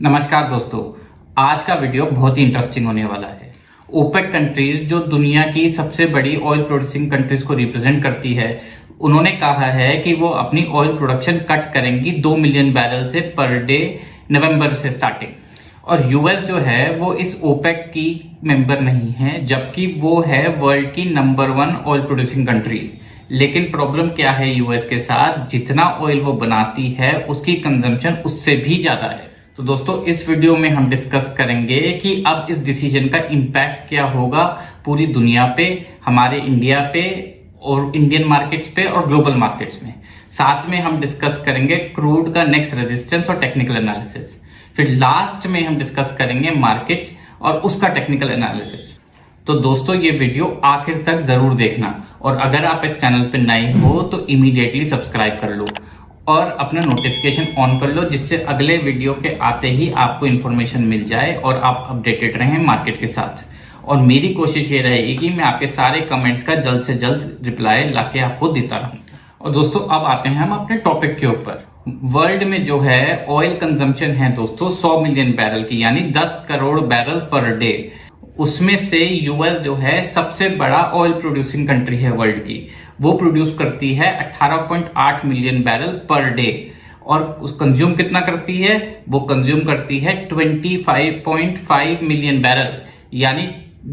नमस्कार दोस्तों, आज का वीडियो बहुत ही इंटरेस्टिंग होने वाला है। ओपेक कंट्रीज जो दुनिया की सबसे बड़ी ऑयल प्रोड्यूसिंग कंट्रीज को रिप्रेजेंट करती है, उन्होंने कहा है कि वो अपनी ऑयल प्रोडक्शन कट करेंगी 2 मिलियन बैरल से पर डे नवंबर से स्टार्टिंग। और यूएस जो है वो इस ओपेक की मेंबर नहीं है, जबकि वो है वर्ल्ड की नंबर 1 ऑयल प्रोड्यूसिंग कंट्री। लेकिन प्रॉब्लम क्या है यूएस के साथ, जितना ऑयल वो बनाती है उसकी कंजम्पशन उससे भी ज्यादा है। तो दोस्तों, इस वीडियो में हम डिस्कस करेंगे कि अब इस डिसीजन का इम्पैक्ट क्या होगा पूरी दुनिया पे, हमारे इंडिया पे और इंडियन मार्केट्स पे और ग्लोबल मार्केट्स में। साथ में हम डिस्कस करेंगे क्रूड का नेक्स्ट रेजिस्टेंस और टेक्निकल एनालिसिस। फिर लास्ट में हम डिस्कस करेंगे मार्केट्स और उसका टेक्निकल एनालिसिस। तो दोस्तों, ये वीडियो आखिर तक जरूर देखना, और अगर आप इस चैनल पे नए हो तो इमीडिएटली सब्सक्राइब कर लो और अपना नोटिफिकेशन ऑन कर लो, जिससे अगले वीडियो के आते ही आपको इन्फॉर्मेशन मिल जाए और आप अपडेटेड रहें मार्केट के साथ। और मेरी कोशिश ये रहेगी कि मैं आपके सारे कमेंट्स का जल्द से जल्द रिप्लाई लाके आपको देता रहूं। और दोस्तों, अब आते हैं हम अपने टॉपिक के ऊपर। वर्ल्ड में जो है ऑयल कंजम्पशन है दोस्तों 100 मिलियन बैरल की, यानी 10 करोड़ बैरल पर डे। उसमें से यूएस जो है सबसे बड़ा ऑयल प्रोड्यूसिंग कंट्री है वर्ल्ड की। वो प्रोड्यूस करती है 18.8 मिलियन बैरल पर डे। और उस कंज्यूम कितना करती है? वो कंज्यूम करती है 25.5 मिलियन बैरल, यानी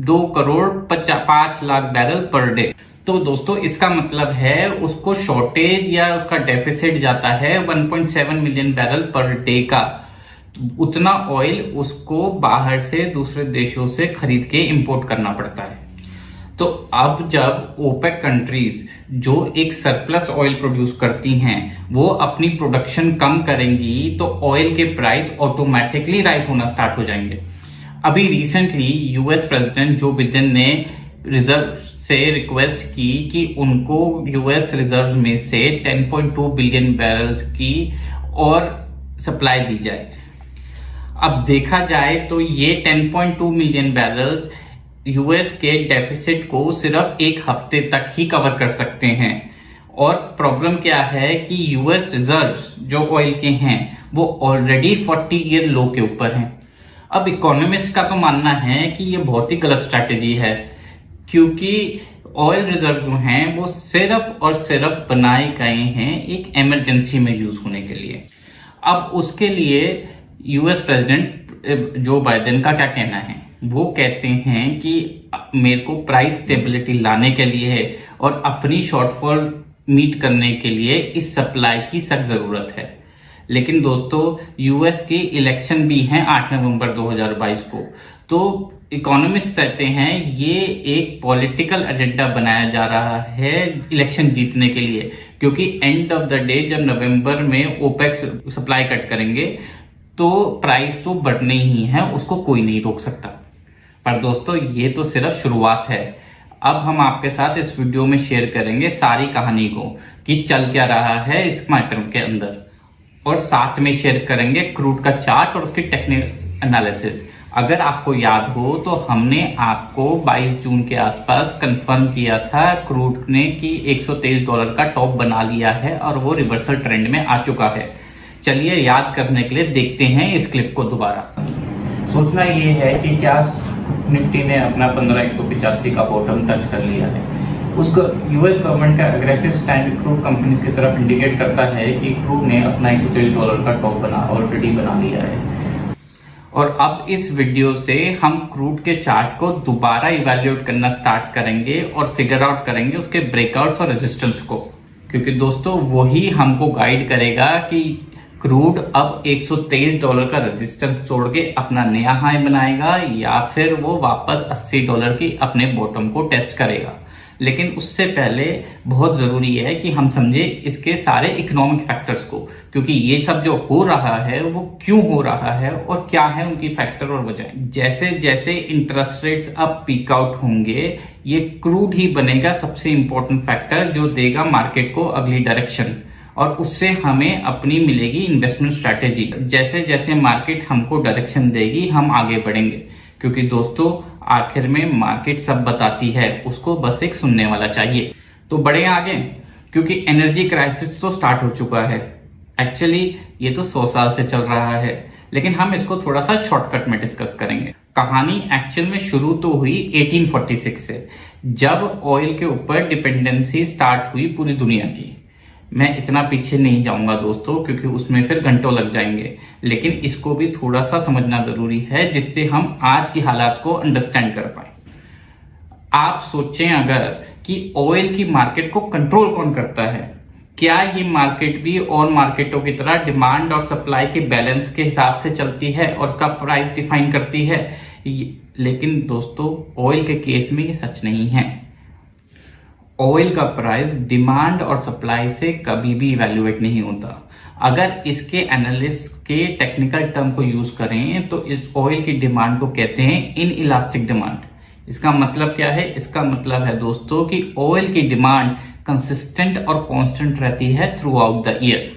2 crore 5 lakh barrel per day. तो दोस्तों, इसका मतलब है उसको शॉर्टेज या उसका डेफिसिट जाता है 1.7 मिलियन बैरल पर डे का। उतना ऑयल उसको बाहर से दूसरे देशों से खरीद के इंपोर्ट करना पड़ता है। तो अब जब ओपेक कंट्रीज जो एक सरप्लस ऑयल प्रोड्यूस करती हैं वो अपनी प्रोडक्शन कम करेंगी तो ऑयल के प्राइस ऑटोमेटिकली राइज होना स्टार्ट हो जाएंगे। अभी recently US president Joe Biden ने रिजर्व से रिक्वेस्ट की कि उनको यूएस रिजर्व में से 10.2 बिलियन बैरल्स की और सप्लाई दी जाए। अब देखा जाए तो ये 10.2 मिलियन बैरल्स यूएस के डेफिसिट को सिर्फ एक हफ्ते तक ही कवर कर सकते हैं। और प्रॉब्लम क्या है कि यूएस रिजर्व्स जो ऑयल के हैं वो ऑलरेडी 40 ईयर लो के ऊपर हैं। अब इकोनॉमिस्ट का तो मानना है कि ये बहुत ही गलत स्ट्रैटेजी है, क्योंकि ऑयल रिजर्व जो हैं वो सिर्फ और सिर्फ बनाए गए हैं एक इमरजेंसी में यूज होने के लिए। अब उसके लिए यूएस प्रेसिडेंट जो बाइडेन का क्या कहना है? वो कहते हैं कि मेरे को प्राइस स्टेबिलिटी लाने के लिए और अपनी शॉर्टफॉल मीट करने के लिए इस सप्लाई की सख्त जरूरत है। लेकिन दोस्तों, यूएस के इलेक्शन भी हैं 8 नवंबर 2022 को। तो इकोनॉमिस्ट कहते हैं ये एक पॉलिटिकल एजेंडा बनाया जा रहा है इलेक्शन जीतने के लिए, क्योंकि एंड ऑफ द डे जब नवंबर में ओपेक सप्लाई कट करेंगे तो प्राइस तो बढ़ने ही है, उसको कोई नहीं रोक सकता। पर दोस्तों, ये तो सिर्फ शुरुआत है। अब हम आपके साथ इस वीडियो में शेयर करेंगे सारी कहानी को कि चल क्या रहा है इस मार्केट के अंदर, और साथ में शेयर करेंगे क्रूड का चार्ट और उसकी टेक्निकल एनालिसिस। अगर आपको याद हो तो हमने आपको 22 जून के आसपास कंफर्म किया था क्रूड ने कि $123 का टॉप बना लिया है और वो रिवर्सल ट्रेंड में आ चुका है। चलिए याद करने के लिए देखते हैं इस क्लिप को दोबारा। सोचना ये है कि क्या निफ्टी ने अपना 15,185 का बॉटम टच कर लिया है। उसको यूएस गवर्नमेंट का अग्रेसिव स्टैंड क्रूड कंपनीज की तरफ इंडिकेट करता है कि क्रूड ने अपना $123 का टॉप ऑलरेडी बना लिया है। और अब इस वीडियो से हम क्रूड के चार्ट को दोबारा इवैल्यूएट करना स्टार्ट करेंगे और फिगर आउट करेंगे उसके ब्रेकआउट्स और रेजिस्टेंस को, क्योंकि दोस्तों वही हमको गाइड करेगा कि क्रूड अब $123 का रेजिस्टेंस तोड़ के अपना नया हाई बनाएगा या फिर वो वापस $80 की अपने बॉटम को टेस्ट करेगा। लेकिन उससे पहले बहुत जरूरी है कि हम समझे इसके सारे इकोनॉमिक फैक्टर्स को, क्योंकि ये सब जो हो रहा है वो क्यों हो रहा है और क्या है उनकी फैक्टर और वजह। जैसे जैसे इंटरेस्ट रेट्स अब पीक आउट होंगे, ये क्रूड ही बनेगा सबसे इंपॉर्टेंट फैक्टर जो देगा मार्केट को अगली डायरेक्शन, और उससे हमें अपनी मिलेगी इन्वेस्टमेंट स्ट्रैटेजी। जैसे जैसे मार्केट हमको डायरेक्शन देगी हम आगे बढ़ेंगे, क्योंकि दोस्तों आखिर में मार्केट सब बताती है, उसको बस एक सुनने वाला चाहिए। तो बढ़े आगे, क्योंकि एनर्जी क्राइसिस तो स्टार्ट हो चुका है। एक्चुअली ये तो 100 साल से चल रहा है, लेकिन हम इसको थोड़ा सा शॉर्टकट में डिस्कस करेंगे। कहानी एक्चुअल में शुरू तो हुई 1846 से, जब ऑयल के ऊपर डिपेंडेंसी स्टार्ट हुई पूरी दुनिया की। मैं इतना पीछे नहीं जाऊंगा दोस्तों, क्योंकि उसमें फिर घंटों लग जाएंगे, लेकिन इसको भी थोड़ा सा समझना जरूरी है जिससे हम आज की हालात को अंडरस्टैंड कर पाए। आप सोचें अगर कि ऑयल की मार्केट को कंट्रोल कौन करता है, क्या ये मार्केट भी और मार्केटों की तरह डिमांड और सप्लाई के बैलेंस के हिसाब से चलती है और उसका प्राइस डिफाइन करती है? लेकिन दोस्तों ऑयल के केस में ये सच नहीं है। ऑयल का प्राइस डिमांड और सप्लाई से कभी भी इवैल्यूएट नहीं होता। अगर इसके एनालिस्ट के टेक्निकल टर्म को यूज करें तो इस ऑयल की डिमांड को कहते हैं इन इलास्टिक डिमांड। इसका मतलब क्या है? इसका मतलब है दोस्तों कि ऑयल की डिमांड कंसिस्टेंट और कांस्टेंट रहती है थ्रू आउट द ईयर।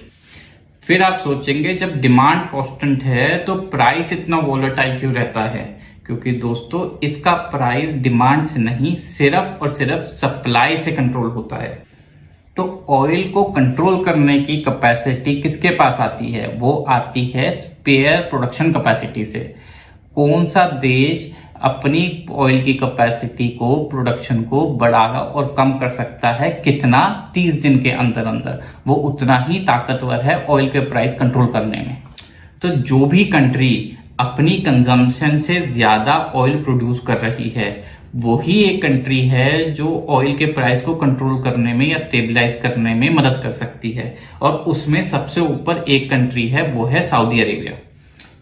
फिर आप सोचेंगे जब डिमांड कांस्टेंट है तो प्राइस इतना वोलेटाइल क्यों रहता है? क्योंकि दोस्तों इसका प्राइस डिमांड से नहीं, सिर्फ और सिर्फ सप्लाई से कंट्रोल होता है। तो ऑयल को कंट्रोल करने की कैपेसिटी किसके पास आती है? वो आती है स्पेयर प्रोडक्शन कैपेसिटी से। कौन सा देश अपनी ऑयल की कैपेसिटी को, प्रोडक्शन को बढ़ा और कम कर सकता है कितना? 30 दिन के अंदर अंदर। वो उतना ही ताकतवर है ऑयल के प्राइस कंट्रोल करने में। तो जो भी कंट्री अपनी कंजम्पशन से ज्यादा ऑयल प्रोड्यूस कर रही है, वही एक कंट्री है जो ऑयल के प्राइस को कंट्रोल करने में या स्टेबलाइज करने में मदद कर सकती है। और उसमें सबसे ऊपर एक कंट्री है, वो है सऊदी अरेबिया,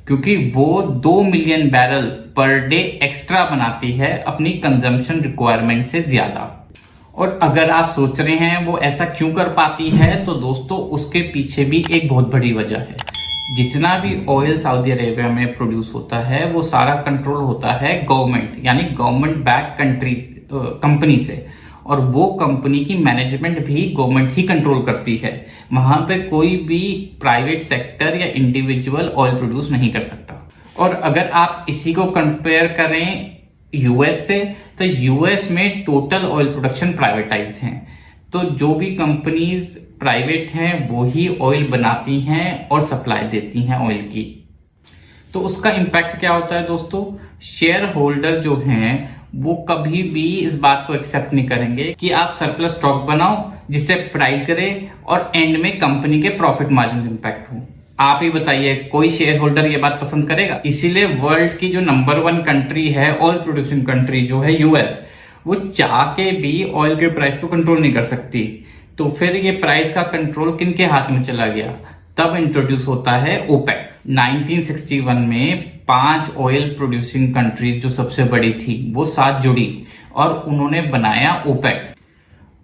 क्योंकि वो 2 million barrel per day extra बनाती है अपनी कंजम्पशन रिक्वायरमेंट से ज्यादा। और अगर आप सोच रहे हैं वो ऐसा क्यों कर पाती है, तो दोस्तों उसके पीछे भी एक बहुत बड़ी वजह है। जितना भी ऑयल सऊदी अरेबिया में प्रोड्यूस होता है वो सारा कंट्रोल होता है गवर्नमेंट, यानी गवर्नमेंट बैक कंपनी से, और वो कंपनी की मैनेजमेंट भी गवर्नमेंट ही कंट्रोल करती है। वहां पे कोई भी प्राइवेट सेक्टर या इंडिविजुअल ऑयल प्रोड्यूस नहीं कर सकता। और अगर आप इसी को कंपेयर करें यूएस से, तो यूएस में टोटल ऑयल प्रोडक्शन प्राइवेटाइज्ड है। तो जो भी कंपनीज प्राइवेट हैं वो ही ऑयल बनाती हैं और सप्लाई देती हैं ऑयल की। तो उसका इम्पैक्ट क्या होता है दोस्तों? शेयर होल्डर जो हैं वो कभी भी इस बात को एक्सेप्ट नहीं करेंगे कि आप सरप्लस स्टॉक बनाओ जिससे प्राइस गिरे और एंड में कंपनी के प्रॉफिट मार्जिन इंपैक्ट हो। आप ही बताइए, कोई शेयर होल्डर ये बात पसंद करेगा? इसीलिए वर्ल्ड की जो नंबर 1 कंट्री है ऑयल प्रोड्यूसिंग कंट्री जो है यूएस, वो चाह के भी ऑयल के प्राइस को कंट्रोल नहीं कर सकती। तो फिर ये प्राइस का कंट्रोल किनके हाथ में चला गया? तब इंट्रोड्यूस होता है ओपेक। 1961 में 5 ऑयल प्रोड्यूसिंग कंट्रीज जो सबसे बड़ी थी वो साथ जुड़ी और उन्होंने बनाया OPEC,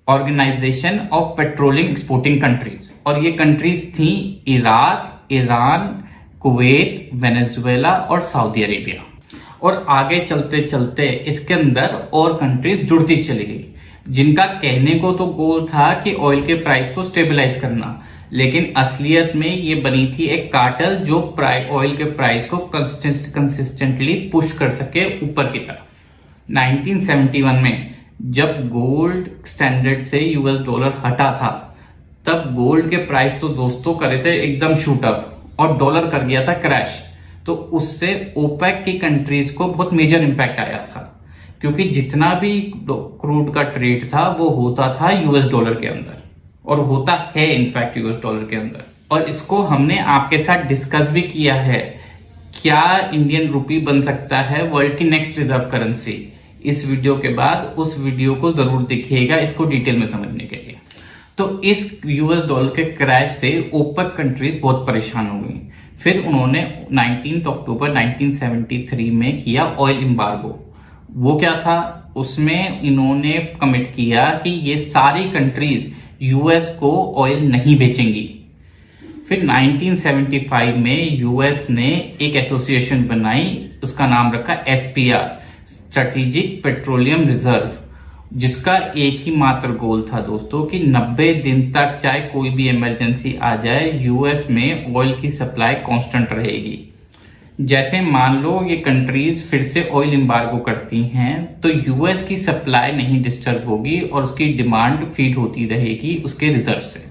organization of petroleum exporting countries. और ये कंट्रीज थी इराक, ईरान, कुवैत, वेनेजुएला और सऊदी अरेबिया। और आगे चलते चलते इसके अंदर और कंट्रीज जुड़ती चली गई, जिनका कहने को तो गोल था कि ऑयल के प्राइस को स्टेबलाइज करना, लेकिन असलियत में ये बनी थी एक कार्टेल जो ऑयल के प्राइस को कंसिस्टेंटली पुश कर सके ऊपर की तरफ। 1971 में जब गोल्ड स्टैंडर्ड से यूएस डॉलर हटा था, तब गोल्ड के प्राइस तो दोस्तों करे थे एकदम शूट अप और डॉलर कर गया था क्रैश। तो उससे ओपेक की कंट्रीज को बहुत मेजर इंपैक्ट आया था, क्योंकि जितना भी क्रूड का ट्रेड था वो होता था यूएस डॉलर के अंदर, और होता है इनफैक्ट यूएस डॉलर के अंदर। और इसको हमने आपके साथ डिस्कस भी किया है, क्या इंडियन रुपी बन सकता है वर्ल्ड की नेक्स्ट रिजर्व करेंसी। इस वीडियो के बाद उस वीडियो को जरूर देखिएगा इसको डिटेल में समझने के लिए। तो इस यूएस डॉलर के क्रैश से ओपेक कंट्रीज बहुत परेशान हो गई। फिर उन्होंने 19 अक्टूबर 1973 में किया ऑयल एम्बार्गो। वो क्या था? उसमें इन्होंने कमिट किया कि ये सारी कंट्रीज यूएस को ऑयल नहीं बेचेंगी। फिर 1975 में यूएस ने एक एसोसिएशन बनाई, उसका नाम रखा एसपीआर, स्ट्रेटेजिक पेट्रोलियम रिजर्व, जिसका एक ही मात्र गोल था दोस्तों कि 90 दिन तक चाहे कोई भी इमरजेंसी आ जाए यूएस में ऑयल की सप्लाई कांस्टेंट रहेगी। जैसे मान लो ये कंट्रीज फिर से ऑयल एम्बार्गो करती हैं तो यूएस की सप्लाई नहीं डिस्टर्ब होगी और उसकी डिमांड फीड होती रहेगी उसके रिजर्व से।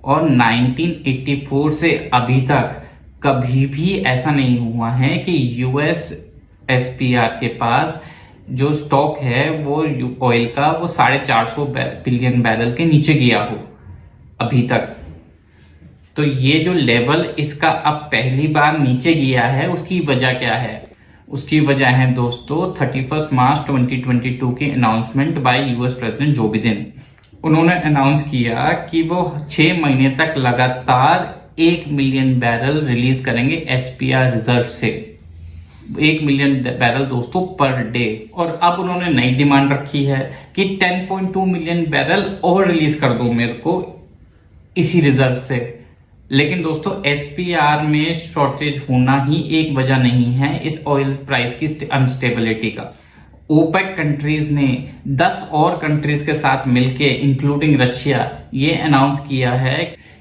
और 1984 से अभी तक कभी भी ऐसा नहीं हुआ है कि यूएस एसपीआर के पास जो स्टॉक है वो ऑयल का वो 450 बिलियन बैरल के नीचे गया हो अभी तक। तो ये जो लेवल इसका अब पहली बार नीचे गया है, उसकी वजह क्या है? उसकी वजह है दोस्तों 31 मार्च 2022 की announcement bye US president Joe Biden. उन्होंने अनाउंस किया कि वो 6 महीने तक लगातार 1 मिलियन बैरल रिलीज करेंगे एसपीआर रिजर्व से। 1 मिलियन बैरल दोस्तों पर डे। और अब उन्होंने नई डिमांड रखी है कि 10.2 मिलियन बैरल और रिलीज कर दो मेरे को इसी रिजर्व से। लेकिन दोस्तों एसपीआर में शॉर्टेज होना ही एक वजह नहीं है इस ऑयल प्राइस की अनस्टेबिलिटी का। ओपेक कंट्रीज ने 10 और कंट्रीज के साथ मिलके इंक्लूडिंग रशिया ये अनाउंस किया है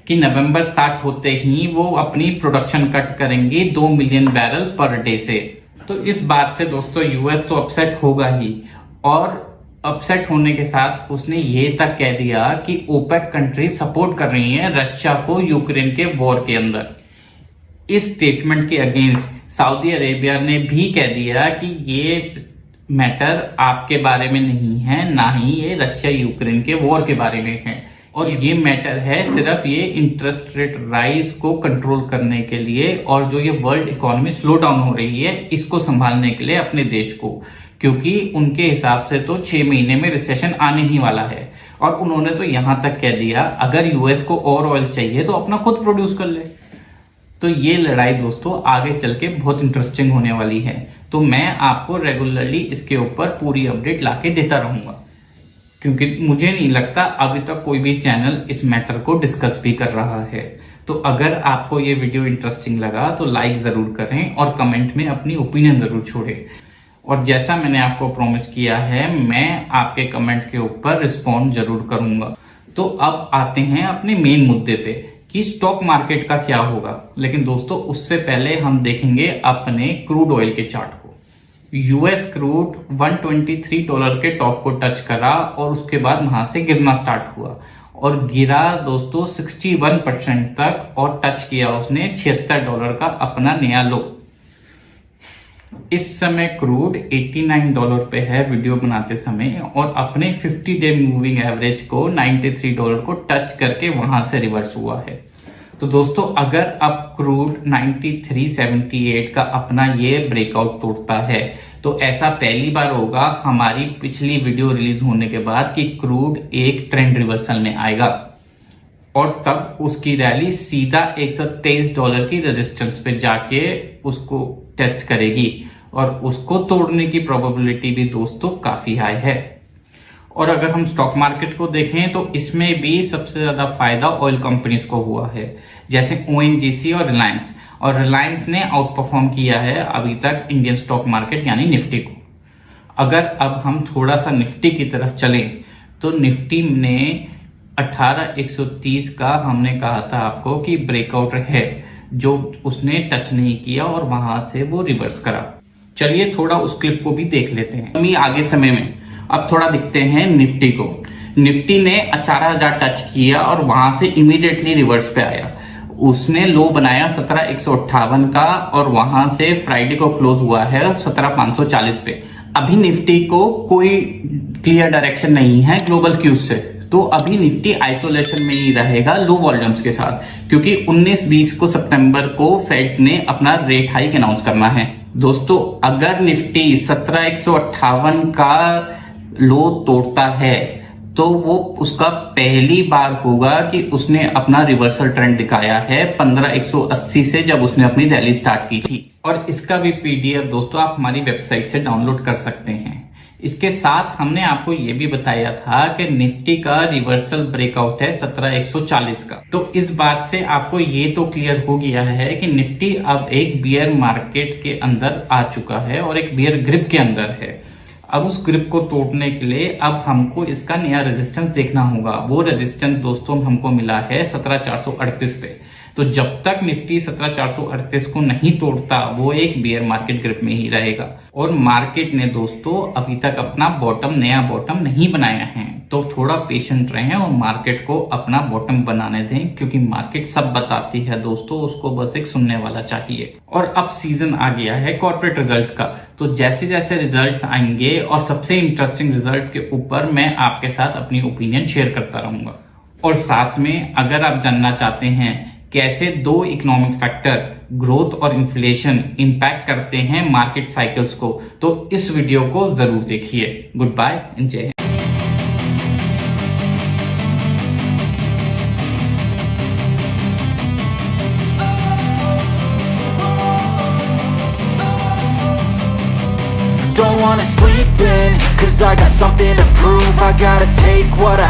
कि नवंबर स्टार्ट होते ही वो अपनी प्रोडक्शन कट करेंगे 2 मिलियन बैरल पर डे से। तो इस बात से दोस्तों यूएस तो अपसेट होगा ही, और अपसेट होने के साथ उसने ये तक कह दिया कि ओपेक कंट्री सपोर्ट कर रही है रशिया को यूक्रेन के वॉर के अंदर। इस स्टेटमेंट के अगेंस्ट सऊदी अरेबिया ने भी कह दिया कि ये मैटर आपके बारे में नहीं है, ना ही ये रशिया यूक्रेन के वॉर के बारे में है, और ये मैटर है सिर्फ ये इंटरेस्ट रेट राइज को कंट्रोल करने के लिए और जो ये वर्ल्ड इकोनॉमी स्लो डाउन हो रही है इसको संभालने के लिए अपने देश को, क्योंकि उनके हिसाब से तो 6 महीने में रिसेशन आने ही वाला है। और उन्होंने तो यहां तक कह दिया अगर यूएस को और ऑयल चाहिए तो अपना खुद प्रोड्यूस कर ले। तो ये लड़ाई दोस्तों आगे चल के बहुत इंटरेस्टिंग होने वाली है। तो मैं आपको रेगुलरली इसके ऊपर पूरी अपडेट लाके देता रहूंगा, क्योंकि मुझे नहीं लगता अभी तक कोई भी चैनल इस मैटर को डिस्कस भी कर रहा है। तो अगर आपको ये वीडियो इंटरेस्टिंग लगा तो लाइक जरूर करें और कमेंट में अपनी ओपिनियन जरूर छोड़ें। और जैसा मैंने आपको प्रॉमिस किया है मैं आपके कमेंट के ऊपर रिस्पॉन्ड जरूर करूंगा। तो अब आते हैं अपने मेन मुद्दे पे कि स्टॉक मार्केट का क्या होगा। लेकिन दोस्तों उससे पहले हम देखेंगे अपने क्रूड ऑयल के चार्ट को। यूएस क्रूड $123 के टॉप को टच करा और उसके बाद वहां से गिरना स्टार्ट हुआ और गिरा दोस्तों 61% तक और टच किया उसने $76 का अपना नया लो। इस समय क्रूड $89 पे है वीडियो बनाते समय और अपने 50 डे मूविंग एवरेज को $93 को टच करके वहां से रिवर्स हुआ है। तो दोस्तों अगर अब क्रूड 93.78 का अपना ये ब्रेकआउट तोड़ता है तो ऐसा पहली बार होगा हमारी पिछली वीडियो रिलीज होने के बाद कि क्रूड एक ट्रेंड रिवर्सल में आएगा और तब उसकी रैली सीधा $123 की रेजिस्टेंस पे जाके उसको टेस्ट करेगी और उसको तोड़ने की प्रोबेबिलिटी भी दोस्तों काफी हाई है। और अगर हम स्टॉक मार्केट को देखें तो इसमें भी सबसे ज्यादा फायदा ऑयल कंपनीज को हुआ है, जैसे ओएनजीसी और रिलायंस। और रिलायंस ने आउट परफॉर्म किया है अभी तक इंडियन स्टॉक मार्केट यानी निफ्टी को। अगर अब हम थोड़ा सा निफ्टी की तरफ चलें तो निफ्टी ने 18,130 का हमने कहा था आपको कि ब्रेकआउट है जो उसने टच नहीं किया और वहां से वो रिवर्स करा। चलिए थोड़ा उस क्लिप को भी देख लेते हैं। हम आगे समय में अब थोड़ा दिखते हैं निफ्टी को। निफ्टी ने 18,000 टच किया और वहां से इमीडिएटली रिवर्स पे आया। उसने लो बनाया 17,158 का और वहां से फ्राइडे को क्लोज हुआ है 17,540 पे। अभी निफ्टी को कोई क्लियर डायरेक्शन नहीं है ग्लोबल क्यूज से, तो अभी निफ्टी आइसोलेशन में ही रहेगा लो वॉल्यूम्स के साथ, क्योंकि 19-20 को सितंबर को फेड्स ने अपना रेट हाइक अनाउंस करना है। दोस्तों अगर निफ्टी 17,158 का लो तोड़ता है तो वो उसका पहली बार होगा कि उसने अपना रिवर्सल ट्रेंड दिखाया है 15,180 से जब उसने अपनी रैली स्टार्ट की थी। और इसका भी पीडीएफ दोस्तों आप हमारी वेबसाइट से डाउनलोड कर सकते हैं। इसके साथ हमने आपको ये भी बताया था कि निफ्टी का रिवर्सल ब्रेकआउट है 17,140 का। तो इस बात से आपको ये तो क्लियर हो गया है कि निफ्टी अब एक बियर मार्केट के अंदर आ चुका है और एक बियर ग्रिप के अंदर है। अब उस ग्रिप को तोड़ने के लिए अब हमको इसका नया रेजिस्टेंस देखना होगा। वो रेजिस्टेंस दोस्तों हमको मिला है 17,438 पे। तो जब तक निफ्टी 17,438 को नहीं तोड़ता वो एक बियर मार्केट ग्रिप में ही रहेगा। और मार्केट ने दोस्तों अभी तक अपना नया बॉटम नहीं बनाया है, तो थोड़ा पेशेंट रहें और मार्केट को अपना बॉटम बनाने दें, क्योंकि मार्केट सब बताती है दोस्तों, उसको बस एक सुनने वाला चाहिए। और अब सीजन आ गया है कॉर्पोरेट रिजल्ट्स का, तो जैसे जैसे रिजल्ट्स आएंगे और सबसे इंटरेस्टिंग रिजल्ट्स के ऊपर मैं आपके साथ अपनी ओपिनियन शेयर करता रहूंगा। और साथ में अगर आप जानना चाहते हैं कैसे दो इकोनॉमिक फैक्टर ग्रोथ और इन्फ्लेशन इंपैक्ट करते हैं मार्केट साइकिल्स को, तो इस वीडियो को जरूर देखिए। गुड बाय एंड जय Hind. Don't wanna sleep in, cause I got something to prove. I gotta take what I